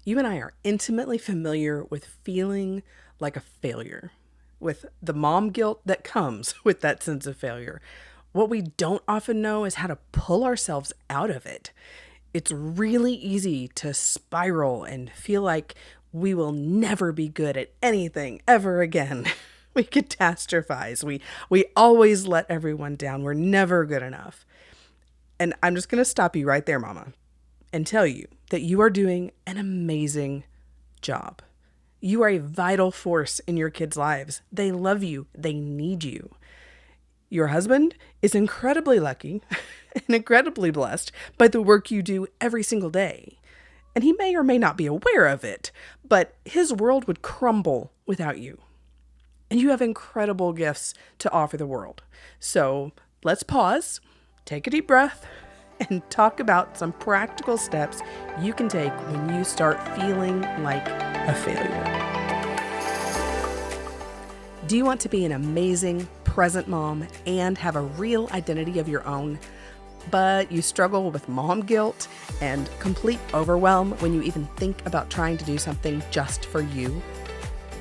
You and I are intimately familiar with feeling like a failure, with the mom guilt that comes with that sense of failure. What we don't often know is how to pull ourselves out of it. It's really easy to spiral and feel like we will never be good at anything ever again. We catastrophize. We always let everyone down. We're never good enough. And I'm just going to stop you right there, Mama, and tell you that you are doing an amazing job. You are a vital force in your kids' lives. They love you. They need you. Your husband is incredibly lucky and incredibly blessed by the work you do every single day. And he may or may not be aware of it, but his world would crumble without you. And you have incredible gifts to offer the world. So let's pause, take a deep breath, and talk about some practical steps you can take when you start feeling like a failure. Do you want to be an amazing, present mom and have a real identity of your own, but you struggle with mom guilt and complete overwhelm when you even think about trying to do something just for you?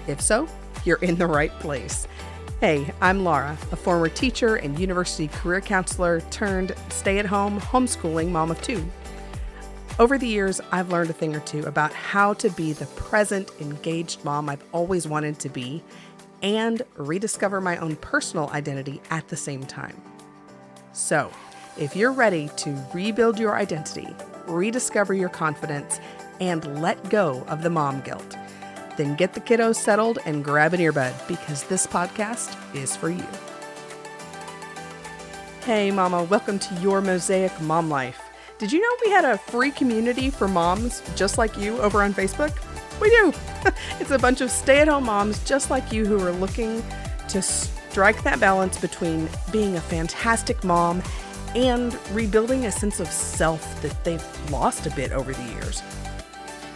If so, you're in the right place. Hey, I'm Laura, a former teacher and university career counselor turned stay-at-home homeschooling mom of two. Over the years, I've learned a thing or two about how to be the present, engaged mom I've always wanted to be and rediscover my own personal identity at the same time. So, if you're ready to rebuild your identity, rediscover your confidence, and let go of the mom guilt, then get the kiddos settled and grab an earbud because this podcast is for you. Hey Mama, welcome to your Mosaic Mom Life. Did you know we had a free community for moms just like you over on Facebook? We do. It's a bunch of stay-at-home moms just like you who are looking to strike that balance between being a fantastic mom and rebuilding a sense of self that they've lost a bit over the years.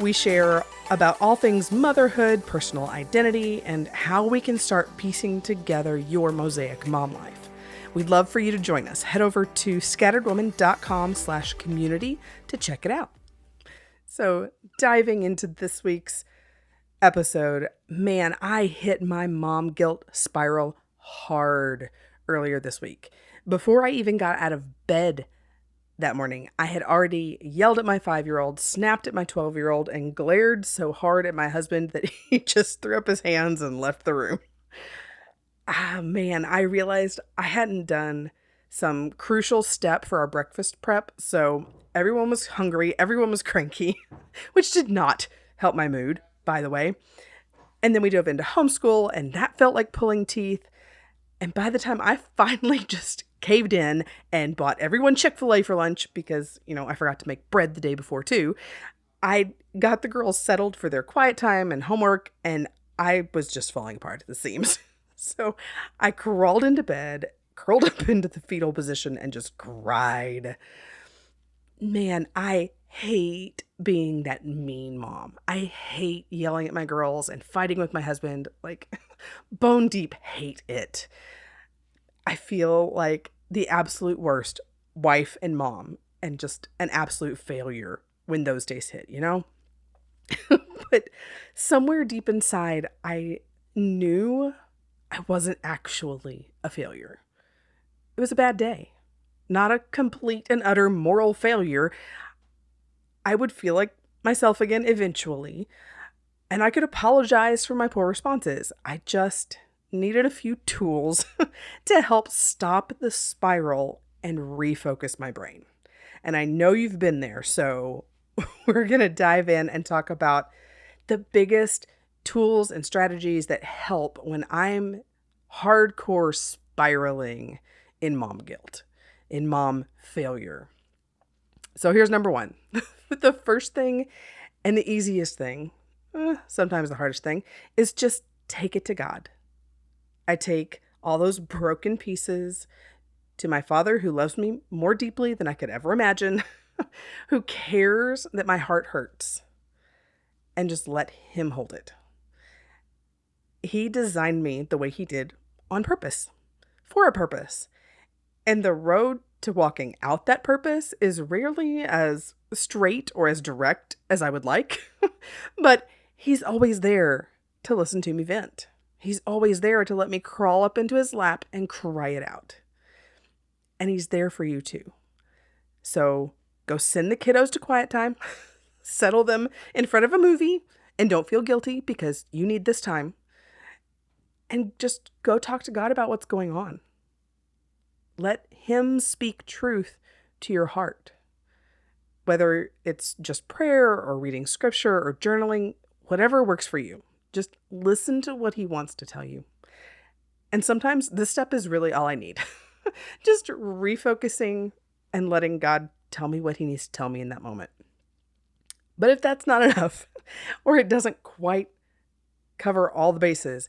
We share about all things motherhood, personal identity, and how we can start piecing together your Mosaic mom life. We'd love for you to join us. Head over to scatteredwoman.com/community to check it out. So diving into this week's episode, man, I hit my mom guilt spiral hard earlier this week. Before I even got out of bed that morning, I had already yelled at my 5-year-old, snapped at my 12-year-old, and glared so hard at my husband that he just threw up his hands and left the room. Man, I realized I hadn't done some crucial step for our breakfast prep, so everyone was hungry, everyone was cranky, which did not help my mood, by the way. And then we dove into homeschool, and that felt like pulling teeth. And by the time I finally just caved in and bought everyone Chick-fil-A for lunch because, I forgot to make bread the day before too, I got the girls settled for their quiet time and homework, and I was just falling apart at the seams. So I crawled into bed, curled up into the fetal position, and just cried. Man, I hate being that mean mom. I hate yelling at my girls and fighting with my husband. Like, bone deep hate it. I feel like the absolute worst wife and mom and just an absolute failure when those days hit, But somewhere deep inside, I knew I wasn't actually a failure. It was a bad day, not a complete and utter moral failure. I would feel like myself again eventually, and I could apologize for my poor responses. I just needed a few tools to help stop the spiral and refocus my brain. And I know you've been there, so we're going to dive in and talk about the biggest tools and strategies that help when I'm hardcore spiraling in mom guilt, in mom failure. So here's number one. The first thing and the easiest thing, sometimes the hardest thing, is just take it to God. I take all those broken pieces to my Father who loves me more deeply than I could ever imagine, who cares that my heart hurts, and just let Him hold it. He designed me the way He did on purpose, for a purpose. And the road to walking out that purpose is rarely as straight or as direct as I would like, but he's always there to listen to me vent. He's always there to let me crawl up into his lap and cry it out. And he's there for you too. So go send the kiddos to quiet time, settle them in front of a movie, and don't feel guilty because you need this time. And just go talk to God about what's going on. Let him speak truth to your heart. Whether it's just prayer or reading scripture or journaling, whatever works for you. Just listen to what he wants to tell you. And sometimes this step is really all I need. Just refocusing and letting God tell me what he needs to tell me in that moment. But if that's not enough, or it doesn't quite cover all the bases,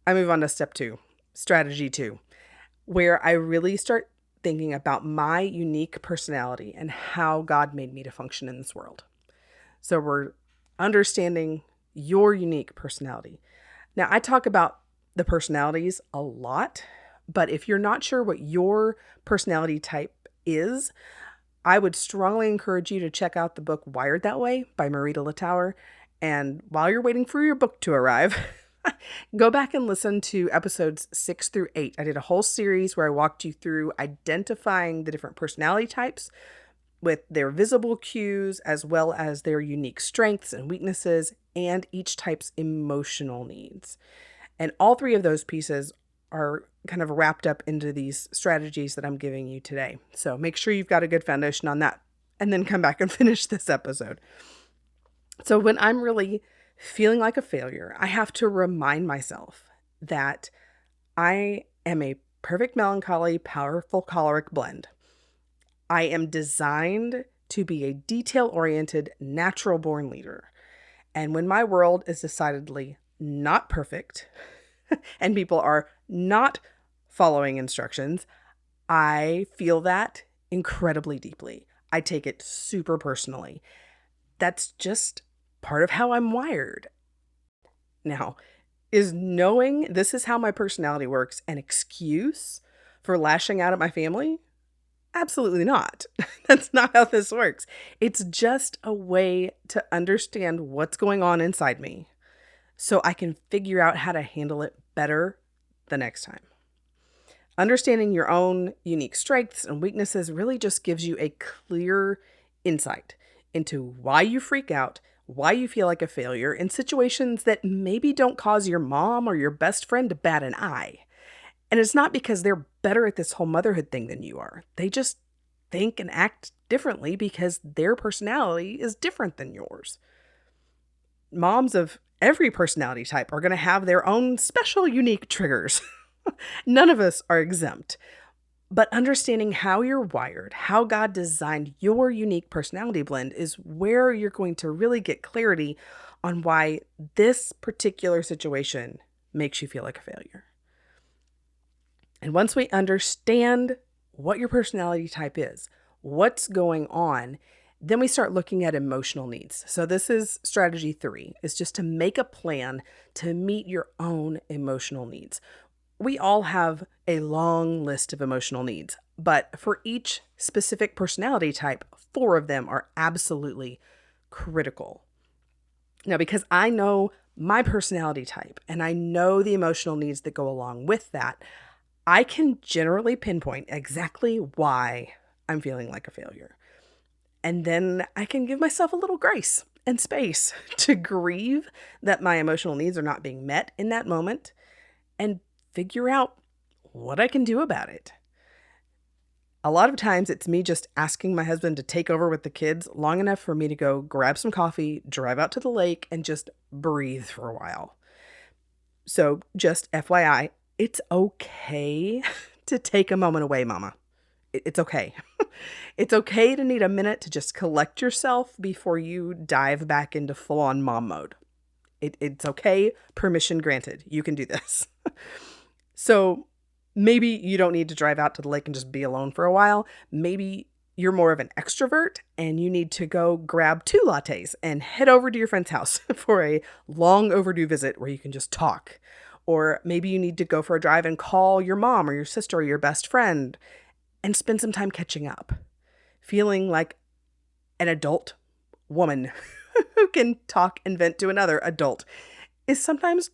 I move on to step 2, strategy 2, where I really start thinking about my unique personality and how God made me to function in this world. So we're understanding your unique personality. Now, I talk about the personalities a lot, but if you're not sure what your personality type is, I would strongly encourage you to check out the book Wired That Way by Marita Littauer. And while you're waiting for your book to arrive, go back and listen to episodes 6 through 8. I did a whole series where I walked you through identifying the different personality types with their visible cues, as well as their unique strengths and weaknesses, and each type's emotional needs. And all 3 of those pieces are kind of wrapped up into these strategies that I'm giving you today. So make sure you've got a good foundation on that, and then come back and finish this episode. So when I'm really feeling like a failure, I have to remind myself that I am a perfect melancholy, powerful choleric blend. I am designed to be a detail-oriented, natural-born leader. And when my world is decidedly not perfect and people are not following instructions, I feel that incredibly deeply. I take it super personally. That's just part of how I'm wired. Now, is knowing this is how my personality works an excuse for lashing out at my family? Absolutely not. That's not how this works. It's just a way to understand what's going on inside me so I can figure out how to handle it better the next time. Understanding your own unique strengths and weaknesses really just gives you a clear insight into why you freak out, why you feel like a failure in situations that maybe don't cause your mom or your best friend to bat an eye. And it's not because they're better at this whole motherhood thing than you are. They just think and act differently because their personality is different than yours. Moms of every personality type are going to have their own special, unique triggers. None of us are exempt. But understanding how you're wired, how God designed your unique personality blend is where you're going to really get clarity on why this particular situation makes you feel like a failure. And once we understand what your personality type is, what's going on, then we start looking at emotional needs. So this is strategy 3, is just to make a plan to meet your own emotional needs. We all have a long list of emotional needs, but for each specific personality type, 4 of them are absolutely critical. Now, because I know my personality type and I know the emotional needs that go along with that, I can generally pinpoint exactly why I'm feeling like a failure. And then I can give myself a little grace and space to grieve that my emotional needs are not being met in that moment and figure out what I can do about it. A lot of times it's me just asking my husband to take over with the kids long enough for me to go grab some coffee, drive out to the lake, and just breathe for a while. So just FYI, it's okay to take a moment away, Mama. It's okay. It's okay to need a minute to just collect yourself before you dive back into full-on mom mode. It's okay. Permission granted. You can do this. So maybe you don't need to drive out to the lake and just be alone for a while. Maybe you're more of an extrovert and you need to go grab 2 lattes and head over to your friend's house for a long overdue visit where you can just talk. Or maybe you need to go for a drive and call your mom or your sister or your best friend and spend some time catching up, feeling like an adult woman who can talk and vent to another adult is sometimes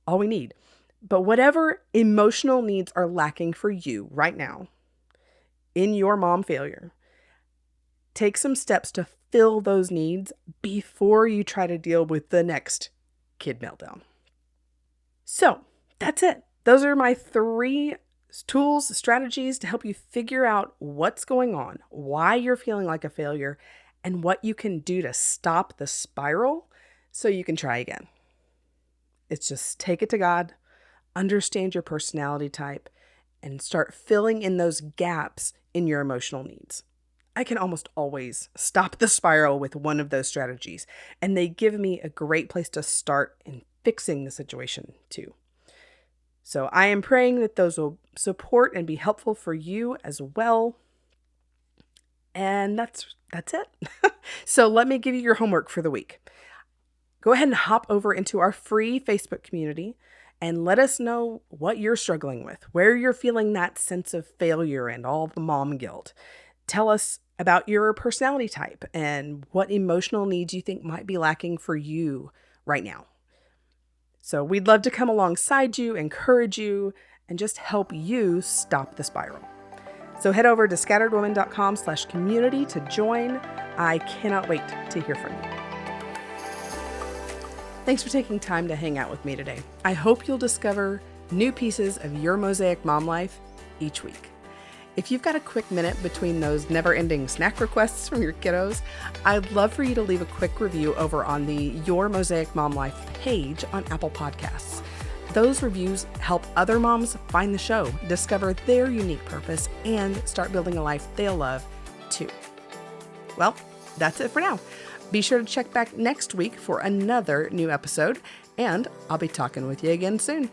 all we need. But whatever emotional needs are lacking for you right now in your mom failure, take some steps to fill those needs before you try to deal with the next kid meltdown. So that's it. Those are my 3 tools, strategies to help you figure out what's going on, why you're feeling like a failure, and what you can do to stop the spiral so you can try again. It's just take it to God, understand your personality type, and start filling in those gaps in your emotional needs. I can almost always stop the spiral with one of those strategies, and they give me a great place to start in fixing the situation too. So I am praying that those will support and be helpful for you as well. And that's it. So let me give you your homework for the week. Go ahead and hop over into our free Facebook community and let us know what you're struggling with, where you're feeling that sense of failure and all the mom guilt. Tell us about your personality type and what emotional needs you think might be lacking for you right now. So we'd love to come alongside you, encourage you, and just help you stop the spiral. So head over to scatteredwoman.com/community to join. I cannot wait to hear from you. Thanks for taking time to hang out with me today. I hope you'll discover new pieces of your mosaic mom life each week. If you've got a quick minute between those never-ending snack requests from your kiddos, I'd love for you to leave a quick review over on the Your Mosaic Mom Life page on Apple Podcasts. Those reviews help other moms find the show, discover their unique purpose, and start building a life they'll love too. Well, that's it for now. Be sure to check back next week for another new episode, and I'll be talking with you again soon.